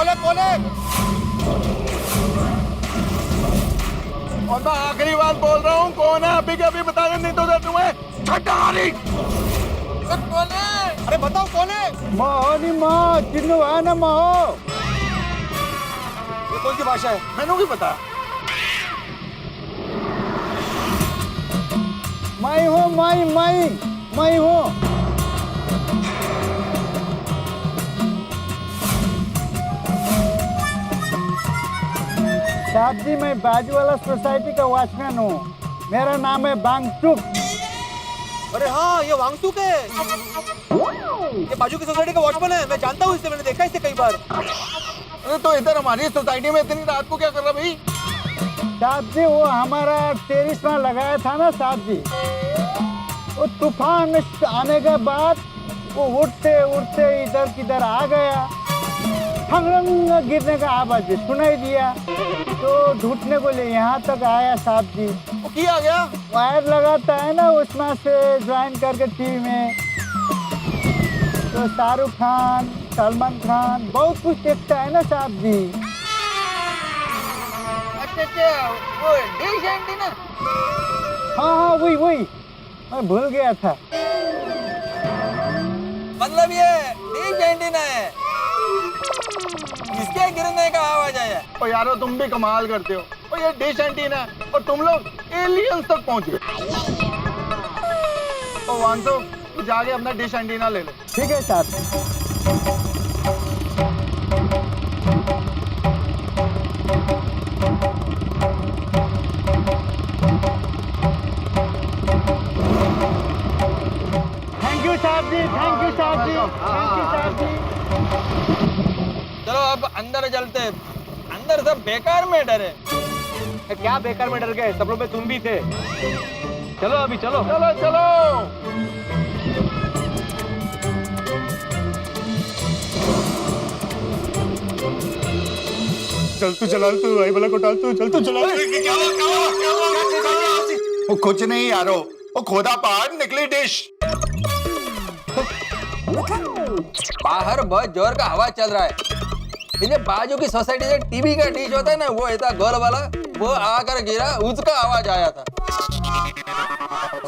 कौन है कौन है? और मैं आखिरी बात बोल रहा हूँ, कौन है अभी के अभी बता दे, नहीं तो दे तुम्हें छटारी। कौन है? अरे बताओ कौन है? मोहनी माँ चिन्नू है ना मोह। ये कौन सी भाषा है? मैंने भी पता। मैं हूँ मैं हूँ। साहब जी मैं बाजू वाला सोसाइटी का वॉचमैन हूँ, मेरा नाम है बांगचुक। अरे हाँ ये वांगचुक है, ये बाजू की सोसाइटी का वॉचमैन है, मैं जानता हूँ इसे, मैंने देखा इसे कई बार। अरे तो इधर हमारी सोसाइटी में इतनी रात को क्या कर रहा भाई? साहब जी वो हमारा टेरिस में लगाया था ना साहब जी, वो तूफान आने के बाद वो उड़ते उड़ते इधर किधर आ गया, ठंगरंग गिरने का आवाज सुनाई दिया, तो ढूंढने को लिए यहाँ तक आया साहब जी। वो क्या आ गया? वायर लगाता है ना उसमें से ज्वाइन करके टीवी में, तो शाहरुख खान सलमान खान बहुत कुछ देखता है ना साहब जी। अच्छा वो डिश एंटीना? हाँ वही मैं भूल गया था। मतलब ये डिश एंटीना है, इसके गिरने का आवाज आया। ओ यारो तुम भी कमाल करते हो, ओ ये डिश एंटीना है और तुम लोग एलियंस तक पहुंचे। ओ वांसो तू जाके अपना डिश एंटीना ले ले। ठीक है साहब। थैंक यू साहब जी, थैंक यू साहब जी, थैंक यू साहब जी। चलो अब अंदर चलते, अंदर सब बेकार में डरे। क्या बेकार में डर गए, सब लोग में तुम भी थे। चलो अभी चलो चलो चलो चल तू चला, तू आई वाला को डाल, तू चल तू चला। वो कुछ नहीं यारो, वो खोदा पहाड़ निकली डिश। बाहर बहुत जोर का हवा चल रहा है, ये बाजू की सोसाइटी से टीवी का डिश होता है ना, वो ऐसा गोल वाला, वो आकर गिरा, उसका आवाज आया था।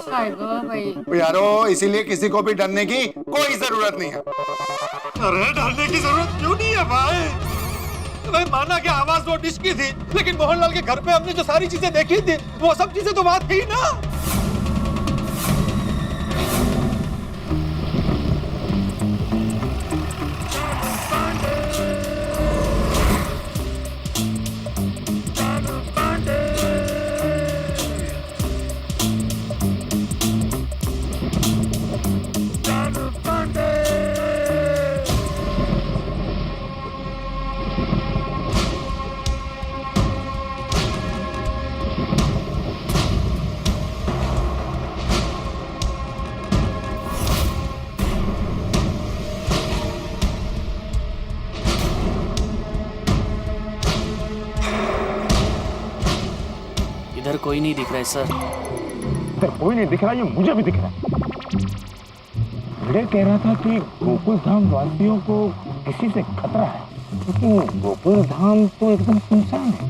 भाई यारो इसीलिए किसी को भी डरने की कोई जरूरत नहीं है। अरे डरने की जरूरत क्यों नहीं है भाई माना कि आवाज वो डिश की थी, लेकिन मोहनलाल के घर पे हमने जो सारी चीजें देखी थी वो सब चीजें तो बात थी ना। इधर कोई नहीं दिख रहा है सर। इधर कोई नहीं दिख रहा, ये मुझे भी दिख रहा है। भिड़े कह रहा था कि गोकुल धाम वासियों को किसी से खतरा है, लेकिन गोकुल धाम तो एकदम सुनसान है।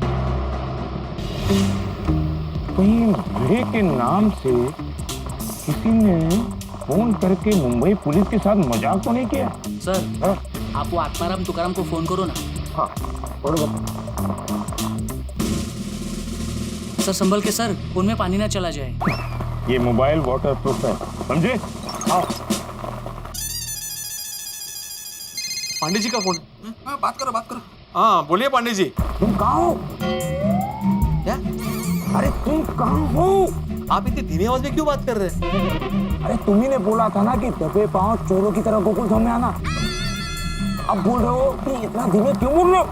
कहीं भिड़े के नाम से किसी ने फोन करके मुंबई पुलिस के साथ मजाक तो नहीं किया? सर हाँ? आप वो आत्माराम तुकाराम को फोन करो ना। हाँ बरोबर। सर संभल के सर, फोन में पानी ना चला जाए। ये मोबाइल वाटर प्रूफ है, समझे? हाँ। पांडे जी का फोन। हाँ बात करो। हाँ बोलिए पांडे जी। तुम कहाँ हो? क्या? अरे तुम कहाँ हो? आप इतनी धीमी आवाज में क्यों बात कर रहे हैं? अरे तुम्ही ने बोला था ना कि दबे पांव चोरों की तरह गोकुल धाम में आना। अब बोल रहे हो कि इतना धीमे क्यों बोल रहे हो?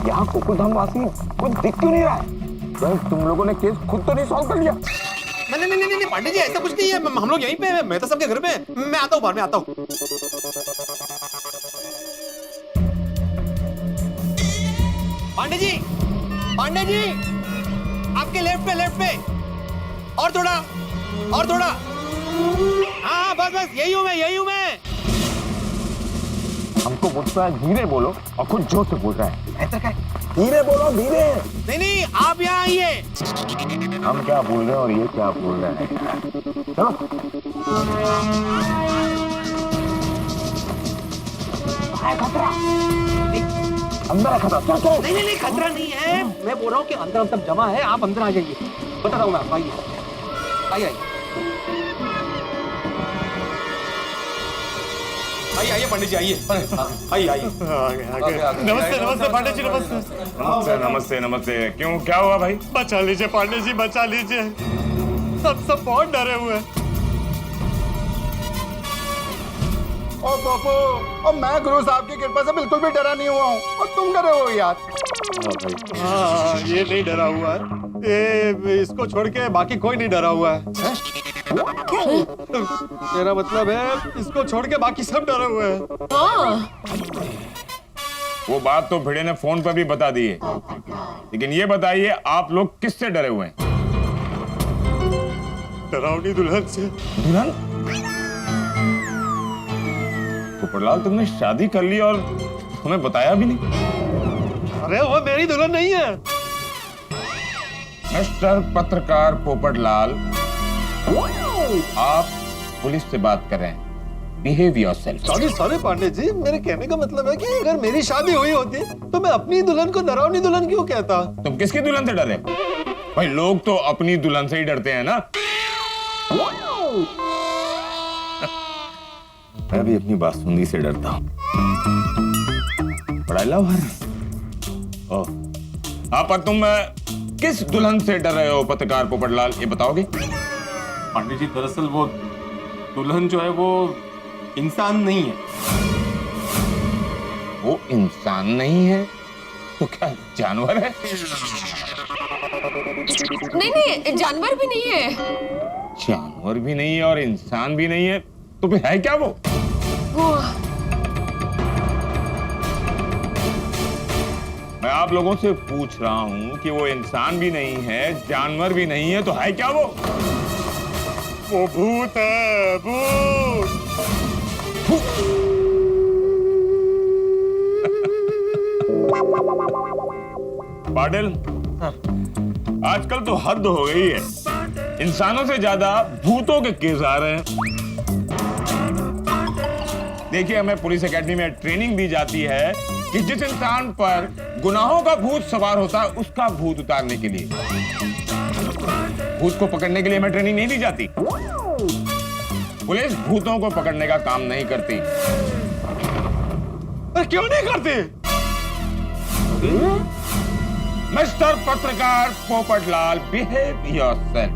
यहाँ गोकुल धाम वासी कोई दिख क्यों नहीं रहा है? तुम लोगों ने केस खुद तो नहीं सॉल्व कर लिया? नहीं पांडे जी ऐसा कुछ नहीं है, हम लोग यहीं पे हैं, मैं तो सबके घर में, मैं आता हूँ बाहर में आता हूँ। पांडे जी आपके लेफ्ट पे और थोड़ा हाँ बस यही हूँ मैं। हमको बोलता है धीरे बोलो और खुद जोर से बोल रहा है। ऐसा क्या? धीरे बोलो, धीरे। नहीं नहीं, आप यहाँ आइए। हम क्या बोल रहे हैं और ये क्या बोल रहे हैं? चलो। खतरा अंदर है, खतरा। चलो चलो। नहीं नहीं नहीं, खतरा नहीं है। मैं बोल रहा हूँ कि अंदर हम सब जमा है, आप अंदर आ जाइए। बता रहा हूँ मैं आपको, आइए आइए आइए आइए पंडित जी, आइए आइए आइए। नमस्ते नमस्ते पांडे जी, नमस्ते। नमस्ते नमस्ते नमस्ते। क्यों, क्या हुआ भाई? बचा लीजिए पांडे जी, बचा लीजिए। सब बहुत डरे हुए हैं। और बापू, और मैं गुरु साहब की कृपा से बिल्कुल भी डरा नहीं हुआ हूँ, और तुम डरे हो यार। हाँ, ये नहीं डरा हुआ है। ये इसको छोड़ के बाकी कोई नहीं डरा हुआ है। मेरा मतलब है इसको छोड़ के बाकी सब डरे हुए हैं। वो बात तो भिड़े ने फोन पर भी बता दी है, लेकिन ये बताइए आप लोग किससे डरे हुए हैं? डरावनी दुल्हन से। दुल्हन? पोपटलाल, तुमने शादी कर ली और हमें बताया भी नहीं। अरे वो मेरी दुल्हन नहीं है। मिस्टर पत्रकार पोपटलाल, आप पुलिस से बात कर रहे हैं। Behave yourself. Sorry Pandey ji, मेरे कहने का मतलब है कि अगर मेरी शादी हुई होती तो मैं अपनी दुल्हन को डरावनी दुल्हन क्यों कहता? तुम किसकी दुल्हन से डरे? भाई लोग तो अपनी दुल्हन से ही डरते हैं ना। मैं भी अपनी बासुंदी से डरता हूँ। But I love her. ओह, हाँ, पर तुम किस दुल्हन से डर रहे हो पत्रकार पोपटलाल, ये बताओगे? पंडित जी, दरअसल वो दुल्हन जो है वो इंसान नहीं है। वो इंसान नहीं है तो क्या जानवर है? नहीं नहीं, जानवर भी नहीं है। जानवर भी नहीं है और इंसान भी नहीं है, तो फिर है क्या वो? मैं आप लोगों से पूछ रहा हूं कि वो इंसान भी नहीं है, जानवर भी नहीं है, तो है क्या वो? वो भूत है, भूत। पाटिल, आजकल तो हद हो गई है। इंसानों से ज्यादा भूतों के केस आ रहे हैं। देखिए, हमें पुलिस एकेडमी में ट्रेनिंग दी जाती है कि जिस इंसान पर गुनाहों का भूत सवार होता है उसका भूत उतारने के लिए। भूत को पकड़ने के लिए हमें ट्रेनिंग नहीं दी जाती। पुलिस भूतों को पकड़ने का काम नहीं करती। क्यों नहीं करती? मिस्टर पत्रकार पोपटलाल, बिहेव योरसेल्फ।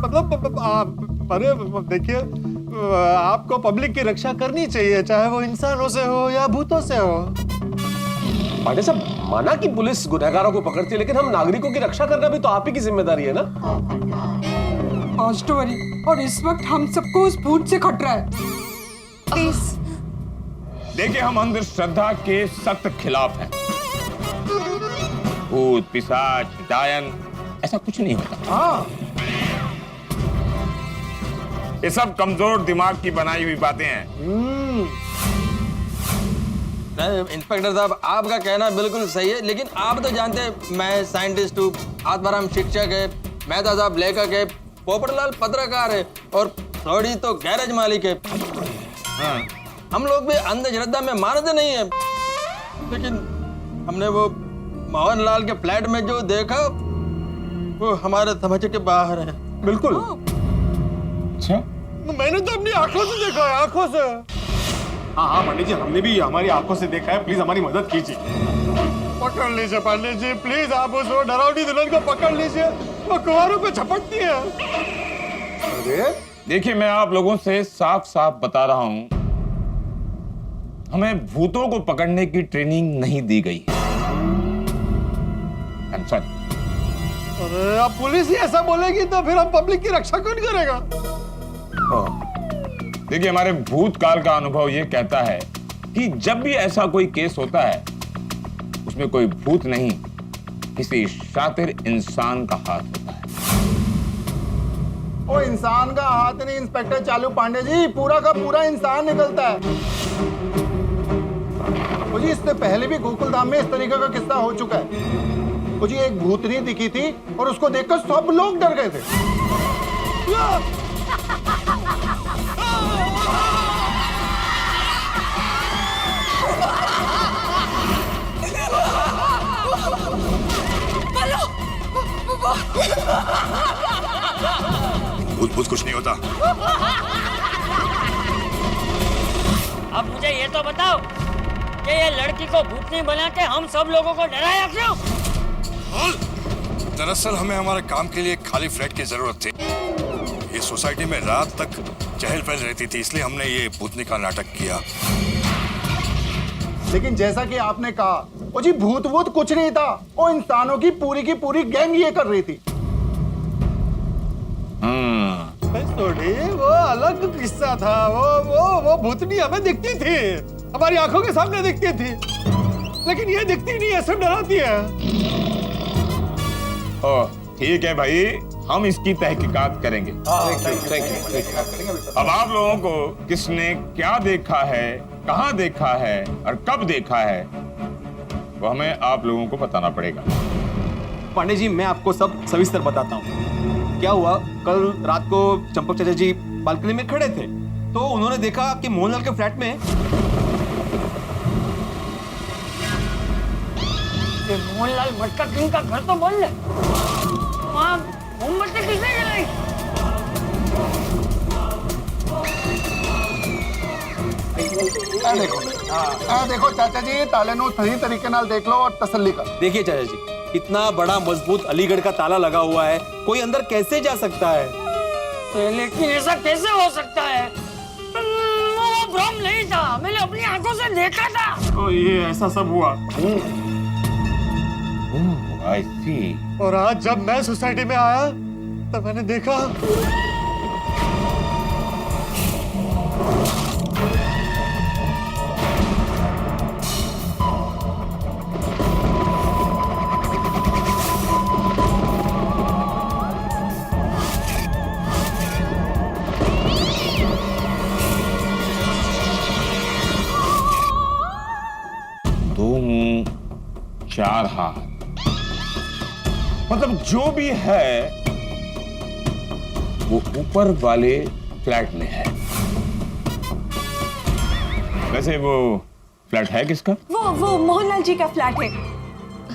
मतलब अरे देखिए, आपको पब्लिक की रक्षा करनी चाहिए, चाहे वो इंसानों से हो या भूतों से हो। पांडे साहब, माना कि पुलिस गुनहगारों को पकड़ती है, लेकिन हम नागरिकों की रक्षा करना भी तो आप ही की जिम्मेदारी है ना। डोंट वरी, और इस वक्त हम सबको उस भूत से खतरा है। प्लीज। देखिए, हम अंधश्रद्धा के सख्त खिलाफ हैं। भूत, पिशाच, डायन, ऐसा कुछ नहीं होता। हाँ, ये सब कमजोर दिमाग की बनाई हुई बातें हैं। इंस्पेक्टर साहब, आपका कहना बिल्कुल सही है, लेकिन आप तो जानते हैं मैं साइंटिस्ट हूँ, आत्माराम शिक्षक है, मेहता साहब लेखक है, पोपटलाल पत्रकार है और थोड़ी तो गैरेज मालिक है। हाँ, हम लोग भी अंधश्रद्धा में मानते नहीं है, लेकिन हमने वो मोहनलाल के फ्लैट में जो देखा वो हमारे समझ के बाहर है। बिल्कुल। अच्छा, मैंने तो अपनी आंखों से देखा है, आंखों से। हाँ हाँ पंडित जी, हमने भी हमारी आंखों से देखा है। प्लीज हमारी मदद कीजिए। पकड़ लीजिए पांडे जी, प्लीज। आप उस डरावनी दुल्हन को पकड़ लीजिए, वो कुंवारों पे झपटती है। अरे देखिए, मैं आप लोगों से साफ साफ बता रहा हूं, हमें भूतों को पकड़ने की ट्रेनिंग नहीं दी गई है। I'm sorry। अरे अब पुलिस ही ऐसा बोलेगी तो फिर हम पब्लिक की रक्षा कौन करेगा? देखिए, हमारे भूतकाल का अनुभव ये कहता है कि जब भी ऐसा कोई केस होता है उसमें कोई भूत नहीं, किसी शातिर इंसान का हाथ होता है। वो इंसान का हाथ नहीं इंस्पेक्टर चालू पांडे जी, पूरा का पूरा इंसान निकलता है। वो जी इससे पहले भी गोकुल धाम में इस तरीके का किस्सा हो चुका है। वो जी एक भूतनी दिखी थी और उसको देखकर सब लोग डर गए थे। भूत भूत कुछ नहीं होता। अब मुझे ये तो बताओ कि ये लड़की को भूतनी बना के हम सब लोगों को डराया क्यों? दरअसल हमें हमारे काम के लिए एक खाली फ्लैट की जरूरत थी। ये सोसाइटी में रात तक चहल पहल रहती थी, इसलिए हमने ये भूतनी का नाटक किया। लेकिन जैसा कि आपने कहा, वो जी भूत भूत कुछ नहीं था, वो इंसानों की पूरी गैंग ये कर रही थी। थोड़ी वो अलग किस्सा था। वो भूतनी हमें दिखती थी, हमारी आंखों के सामने दिखती थी, लेकिन ये दिखती नहीं है, सब डराती है। ठीक है भाई, हम इसकी तहकीकात करेंगे। अब आप लोगों को किसने क्या देखा है, कहाँ देखा है और कब देखा है, वो हमें आप लोगों को बताना पड़ेगा। पांडे जी, मैं आपको सब सविस्तर बताता हूँ। क्या हुआ, कल रात को चंपक चाचा जी बालकनी में खड़े थे, तो उन्होंने देखा कि मोहनलाल के फ्लैट में मोहनलाल मटका किंग का घर तो बोल ले, वहाँ मोमबत्ती किसने जलाई? देखो चाचा जी, ताले नो सही तरीके नाल देख लो और तसल्ली कर। देखिए चाचा जी, इतना बड़ा मजबूत अलीगढ़ का ताला लगा हुआ है, कोई अंदर कैसे जा सकता है? लेकिन ऐसा कैसे हो सकता है? वो भ्रम नहीं था, मैंने अपनी आंखों से देखा था। तो ये ऐसा सब हुआ। I see. और आज जब मैं सोसाइटी में आया तब मैंने देखा दो मुंह चार हाथ, मतलब जो भी है वो ऊपर वाले फ्लैट में है। वैसे वो फ्लैट है किसका? वो मोहनलाल जी का फ्लैट है,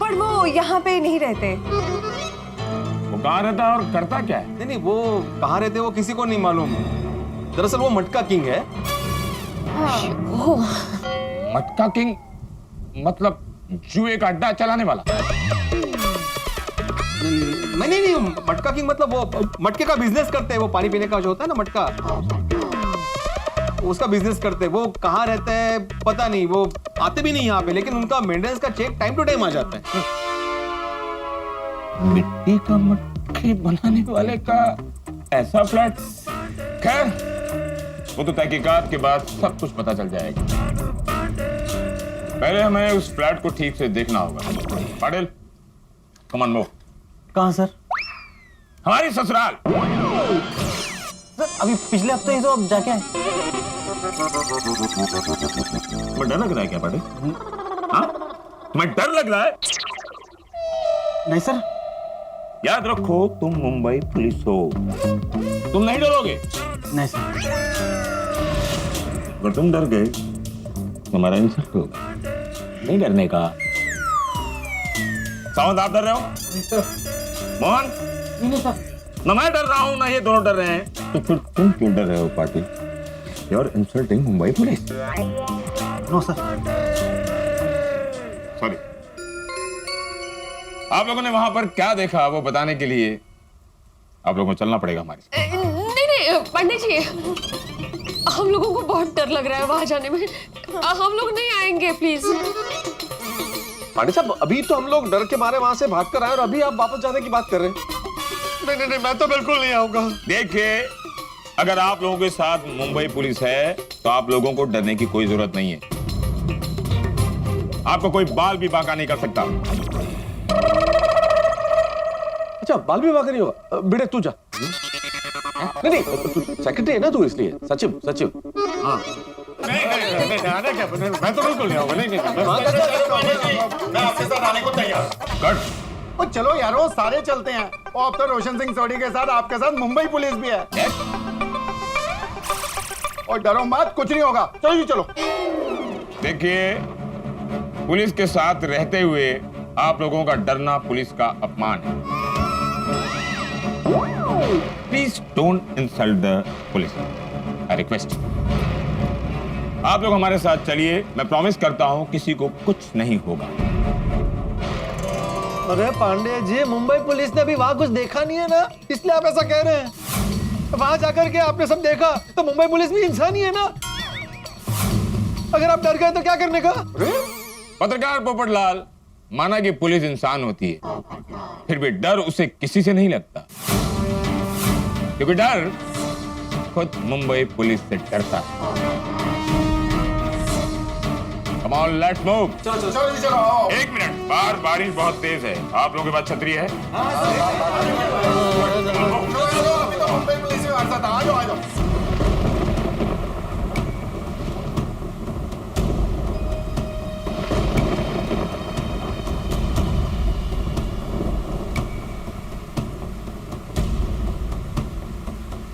पर वो यहाँ पे नहीं रहते। वो कहाँ रहता है और करता क्या है? नहीं, वो कहाँ रहते वो किसी को नहीं मालूम। दरअसल वो मटका किंग है। मटका किंग मतलब जुए का अड्डा चलाने वाला? नहीं, मटका किंग मतलब वो मटके का बिजनेस करते हैं। वो पानी पीने का जो होता है ना मटका, उसका बिजनेस करते हैं। वो कहाँ रहते हैं पता नहीं, वो आते भी नहीं यहाँ पे, लेकिन उनका मेंटेनेंस का चेक टाइम टू टाइम आ जाता है। मिट्टी का मटके बनाने वाले का ऐसा फ्लैट? खैर, वो तो तहकीकात के बाद सब कुछ पता चल जाएगा। पहले हमें उस फ्लैट को ठीक से देखना होगा। Patil, come on move. कहाँ सर? हमारी ससुराल। सर अभी पिछले हफ्ते ही तो अब जाके आए। तुम्हें डर लग रहा है क्या पाटिल? हाँ? तुम्हें डर लग रहा है? नहीं सर। याद रखो, तुम मुंबई पुलिस हो, तुम नहीं डरोगे। नहीं सर। अगर तुम डर गए तुम्हारा इंसल्ट होगा। नहीं डरने का। सावंत, आप डर रहे हो? मोहन? नहीं सर। ना मैं डर रहा हूँ ना ये दोनों डर रहे हैं, तो फिर तुम क्यों डर रहे हो Patil? You are insulting Mumbai police. No sir. Sorry. आप लोगों ने वहां पर क्या देखा वो बताने के लिए आप लोगों को चलना पड़ेगा हमारे। नहीं पंडित जी, हम लोगों को बहुत डर लग रहा है वहां जाने में। हम लोग नहीं आएंगे प्लीज। पांडे साहब, अभी तो हम लोग डर के मारे वहां से भाग कर आए और अभी आप वापस जाने की बात कर रहे हैं। नहीं, मैं तो बिल्कुल नहीं आऊंगा। देखिए, अगर आप लोगों के साथ मुंबई पुलिस है तो आप लोगों को डरने की कोई जरूरत नहीं है। आपको कोई बाल भी बांका नहीं कर सकता। अच्छा, बाल भी बांका नहीं होगा? बेटे तू जा। नहीं सेक्रेटरी है ना तू, इसलिए सचिव सचिव। हाँ मैं तो बिल्कुल नहीं आऊंगा। नहीं मैं आपके साथ आने को तैयार। कट। और चलो यारो, सारे चलते हैं। और अब तो रोशन सिंह सोडी के साथ आपके साथ मुंबई पुलिस भी है। और डरो मत, कुछ नहीं होगा। चलो जी चलो। देखिए, पुलिस के साथ रहते हुए आप लोगों का डरना पुलिस का अपमान है। Please don't insult the police, I request. आप लोग हमारे साथ चलिए, मैं प्रॉमिस करता हूं किसी को कुछ नहीं होगा। अरे पांडे जी, मुंबई पुलिस ने अभी वहां कुछ देखा नहीं है ना, इसलिए आप ऐसा कह रहे हैं। वहां जाकर के आपने सब देखा, तो मुंबई पुलिस भी इंसान ही है ना। अगर आप डर गए तो क्या करने का? पत्रकार पोपटलाल, माना कि पुलिस इंसान होती है, फिर भी डर उसे किसी से नहीं लगता, क्योंकि डर खुद मुंबई पुलिस से डरता है। Come on, let's move. चलो। 1 मिनट, बाहर बारिश बहुत तेज है। आप लोगों के पास छतरी है? अभी तो मुंबई पुलिस में हमारे साथ। आ जाओ आ जाओ।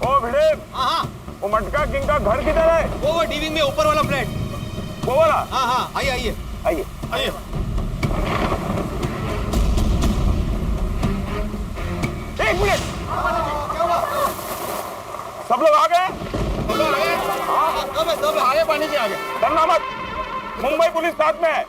ओ भिड़े, हाँ, वो मटका किंग का घर किधर है? वो डीविंग में ऊपर वाला फ्लैट। वो वाला? हाँ, आइए आइए आइए आइए। एक मिनट, सब लोग आ गए? आगे पानी जी आगे। डरना मत, मुंबई पुलिस साथ में है।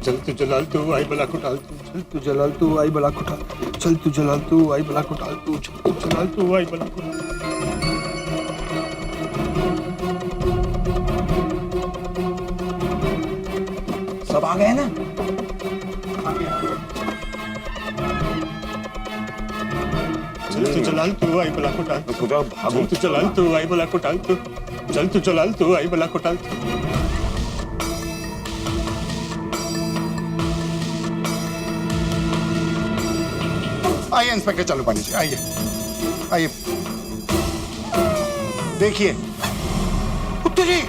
चल तू जलाल तू आई बला को डाल तू। चल तू जलाल तू आई बला को डाल। चल तू जलाल तू आई बला को डाल तू। चल तू जलाल तू आई बला को डाल। सब आ गए ना? चल तू जलाल तू आई बला को डाल। भागो। चल तू जलाल तू आई बला को डाल तू। चल तू जलाल तू आई बला को डाल। आइए इंस्पेक्टर चालू पानी जी, आइए आइए। देखिए गुप्ता जी,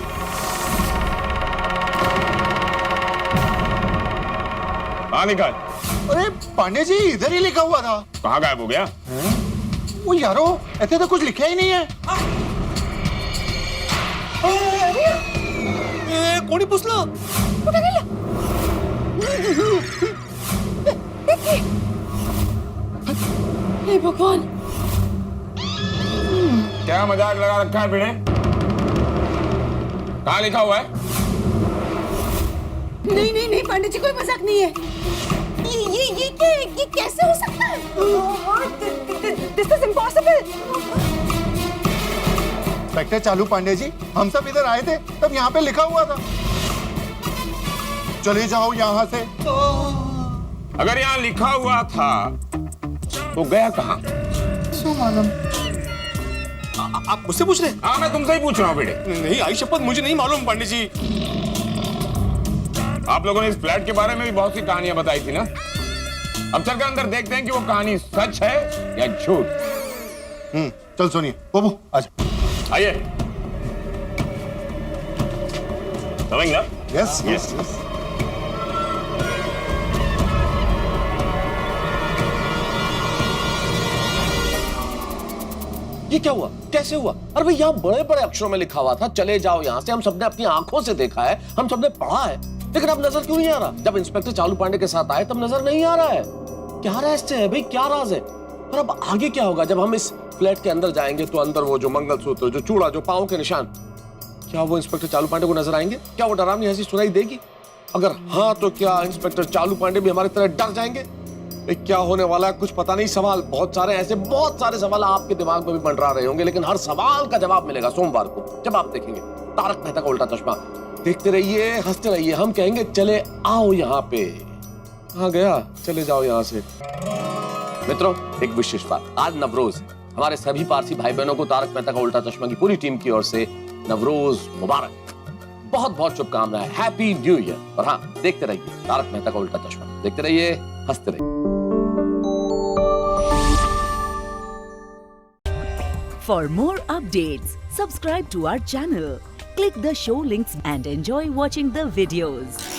कहाँ निकाल? अरे पांडे जी, इधर ही लिखा हुआ था। कहाँ गायब हो गया? वो यारो, ऐसे तो कुछ लिखा ही नहीं है। कोणी पुसलं? कुठे गेलं? हे भगवान, क्या मजाक लगा रखा है भिड़े? कहाँ लिखा हुआ है? नहीं नहीं नहीं पांडे जी, कोई मजाक नहीं है। ये कैसे हो सकता है? This is impossible. इंस्पेक्टर चालू पांडे जी, हम सब इधर आए थे तब यहाँ पे लिखा हुआ था। चले जाओ यहाँ से। अगर यहाँ लिखा हुआ था तो गया कहाँ? आप मुझसे पूछ रहे हैं? हाँ, मैं तुमसे ही पूछ रहा हूँ बेटे। नहीं, आई शपथ मुझे नहीं मालूम पांडे जी। आप लोगों ने इस फ्लैट के बारे में भी बहुत सी कहानियां बताई थी ना। अब चलकर अंदर देखते हैं कि वो कहानी सच है या झूठ। चल सुनिए बाबू, आजा। आइए, समझ गया? Yes yes yes. ये क्या हुआ? कैसे हुआ? अरे भाई, यहाँ बड़े बड़े अक्षरों में लिखा हुआ था चले जाओ यहाँ से। हम सबने अपनी आंखों से देखा है, हम सबने पढ़ा है, लेकिन अब नजर क्यों नहीं आ रहा? जब इंस्पेक्टर चालू पांडे के साथ आए तब नजर नहीं आ रहा है। क्या रहस्य है भाई, क्या राज है? और अब आगे क्या होगा? जब हम इस फ्लैट के अंदर जाएंगे तो अंदर वो जो मंगलसूत्र, जो चूड़ा, जो पांव के निशान, क्या वो इंस्पेक्टर चालू पांडे को नजर आएंगे? क्या वो डरावनी हंसी सुनाई देगी? अगर हाँ, तो क्या इंस्पेक्टर चालू पांडे भी हमारी तरह डर जाएंगे? क्या होने वाला है कुछ पता नहीं। सवाल बहुत सारे, ऐसे बहुत सारे सवाल आपके दिमाग में भी मंडरा रहे होंगे, लेकिन हर सवाल का जवाब मिलेगा सोमवार को, जब आप देखेंगे तारक मेहता का उल्टा चश्मा। देखते रहिए, हंसते रहिए। हम कहेंगे चले आओ यहाँ पे। कहाँ गया? चले जाओ यहाँ से। मित्रों, एक विशेष बात, आज नवरोज। हमारे सभी पारसी भाई बहनों को तारक मेहता का उल्टा चश्मा की पूरी टीम की ओर से नवरोज मुबारक, बहुत बहुत शुभकामनाएं, हैप्पी न्यू ईयर। और हाँ, देखते रहिए तारक मेहता का उल्टा चश्मा, देखते रहिए, हंसते रहिए। For more updates, subscribe to our channel, click the show links and enjoy watching the videos.